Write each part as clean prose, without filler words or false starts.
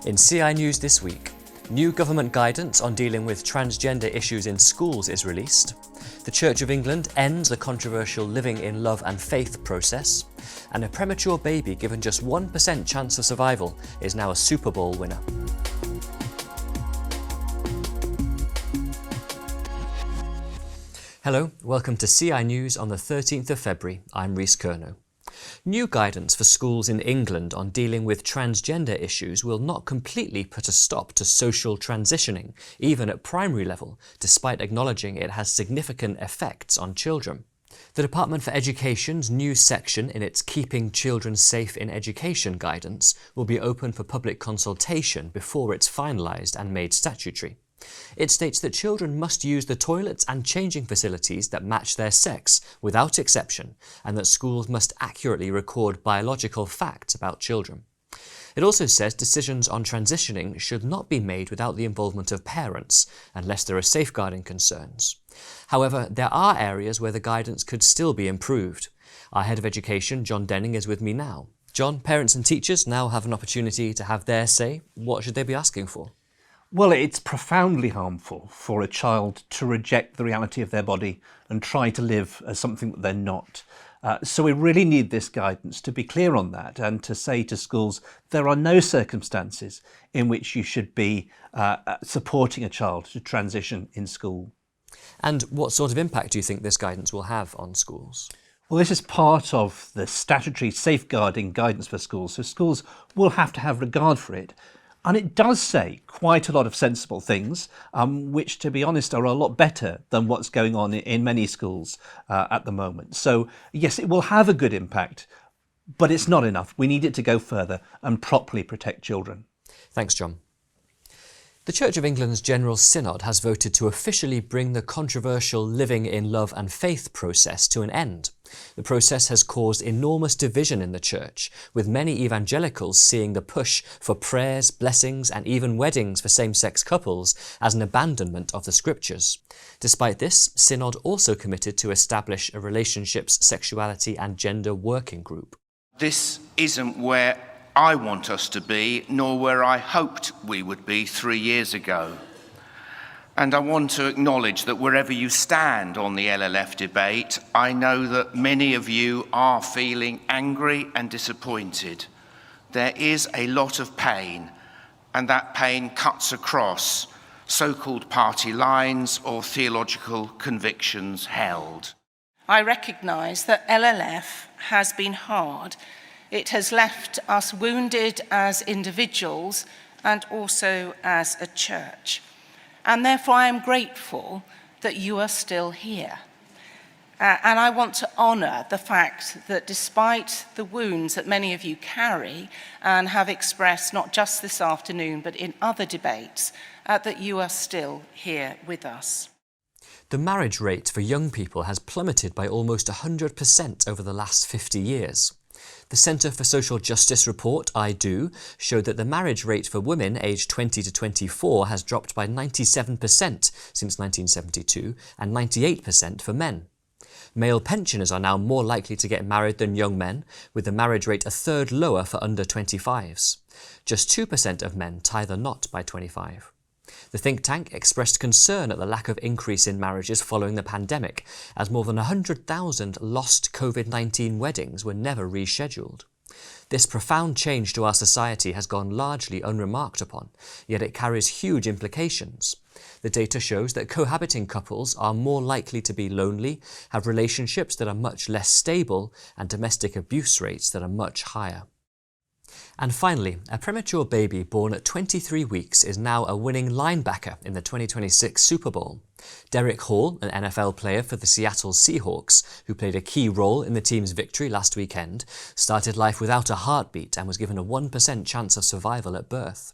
In CI News this week, new government guidance on dealing with transgender issues in schools is released. The Church of England ends the controversial living in love and faith process. And a premature baby given just 1% chance of survival is now a Super Bowl winner. Hello, welcome to CI News on the 13th of February. I'm Rhys Curnow. New guidance for schools in England on dealing with transgender issues will not completely put a stop to social transitioning, even at primary level, despite acknowledging it has significant effects on children. The Department for Education's new section in its Keeping Children Safe in Education guidance will be open for public consultation before it's finalised and made statutory. It states that children must use the toilets and changing facilities that match their sex without exception, and that schools must accurately record biological facts about children. It also says decisions on transitioning should not be made without the involvement of parents, unless there are safeguarding concerns. However, there are areas where the guidance could still be improved. Our Head of Education, John Denning, is with me now. John, parents and teachers now have an opportunity to have their say. What should they be asking for? Well, it's profoundly harmful for a child to reject the reality of their body and try to live as something that they're not. So we really need this guidance to be clear on that and to say to schools there are no circumstances in which you should be supporting a child to transition in school. And what sort of impact do you think this guidance will have on schools? Well, this is part of the statutory safeguarding guidance for schools, so schools will have to have regard for it. And it does say quite a lot of sensible things, which, to be honest, are a lot better than what's going on in many schools at the moment. So, yes, it will have a good impact, but it's not enough. We need it to go further and properly protect children. Thanks, John. The Church of England's General Synod has voted to officially bring the controversial living in love and faith process to an end. The process has caused enormous division in the Church, with many evangelicals seeing the push for prayers, blessings and even weddings for same-sex couples as an abandonment of the Scriptures. Despite this, Synod also committed to establish a relationships, sexuality and gender working group. This isn't where I want us to be, nor where I hoped we would be 3 years ago. And I want to acknowledge that wherever you stand on the LLF debate, I know that many of you are feeling angry and disappointed. There is a lot of pain, and that pain cuts across so-called party lines or theological convictions held. I recognise that LLF has been hard. It has left us wounded as individuals and also as a church. And therefore I am grateful that you are still here. And I want to honour the fact that despite the wounds that many of you carry and have expressed not just this afternoon but in other debates, that you are still here with us. The marriage rate for young people has plummeted by almost 100% over the last 50 years. The Centre for Social Justice report, I Do, showed that the marriage rate for women aged 20 to 24 has dropped by 97% since 1972 and 98% for men. Male pensioners are now more likely to get married than young men, with the marriage rate a third lower for under 25s. Just 2% of men tie the knot by 25. The think tank expressed concern at the lack of increase in marriages following the pandemic, as more than 100,000 lost COVID-19 weddings were never rescheduled. This profound change to our society has gone largely unremarked upon, yet it carries huge implications. The data shows that cohabiting couples are more likely to be lonely, have relationships that are much less stable, and domestic abuse rates that are much higher. And finally, a premature baby born at 23 weeks is now a winning linebacker in the 2026 Super Bowl. Derek Hall, an NFL player for the Seattle Seahawks, who played a key role in the team's victory last weekend, started life without a heartbeat and was given a 1% chance of survival at birth.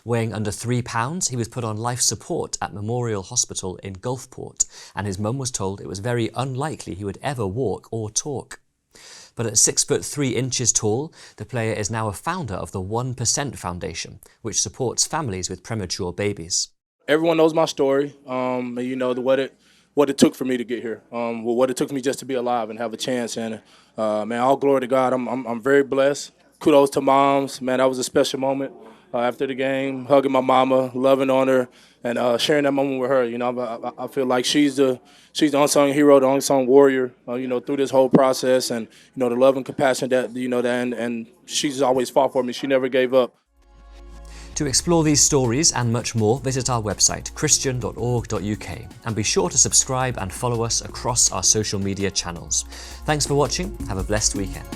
Weighing under 3 pounds, he was put on life support at Memorial Hospital in Gulfport, and his mum was told it was very unlikely he would ever walk or talk. But at 6'3" tall, the player is now a founder of the 1% Foundation, which supports families with premature babies. Everyone knows my story, and you know what it took for me to get here, what it took me just to be alive and have a chance. And man, all glory to God. I'm very blessed. Kudos to moms, man. That was a special moment. after the game, hugging my mama, loving on her, and sharing that moment with her. You know, I feel like she's the unsung hero, the unsung warrior. You know, through this whole process, and you know the love and compassion that and she's always fought for me. She never gave up. To explore these stories and much more, visit our website, christian.org.uk, and be sure to subscribe and follow us across our social media channels. Thanks for watching. Have a blessed weekend.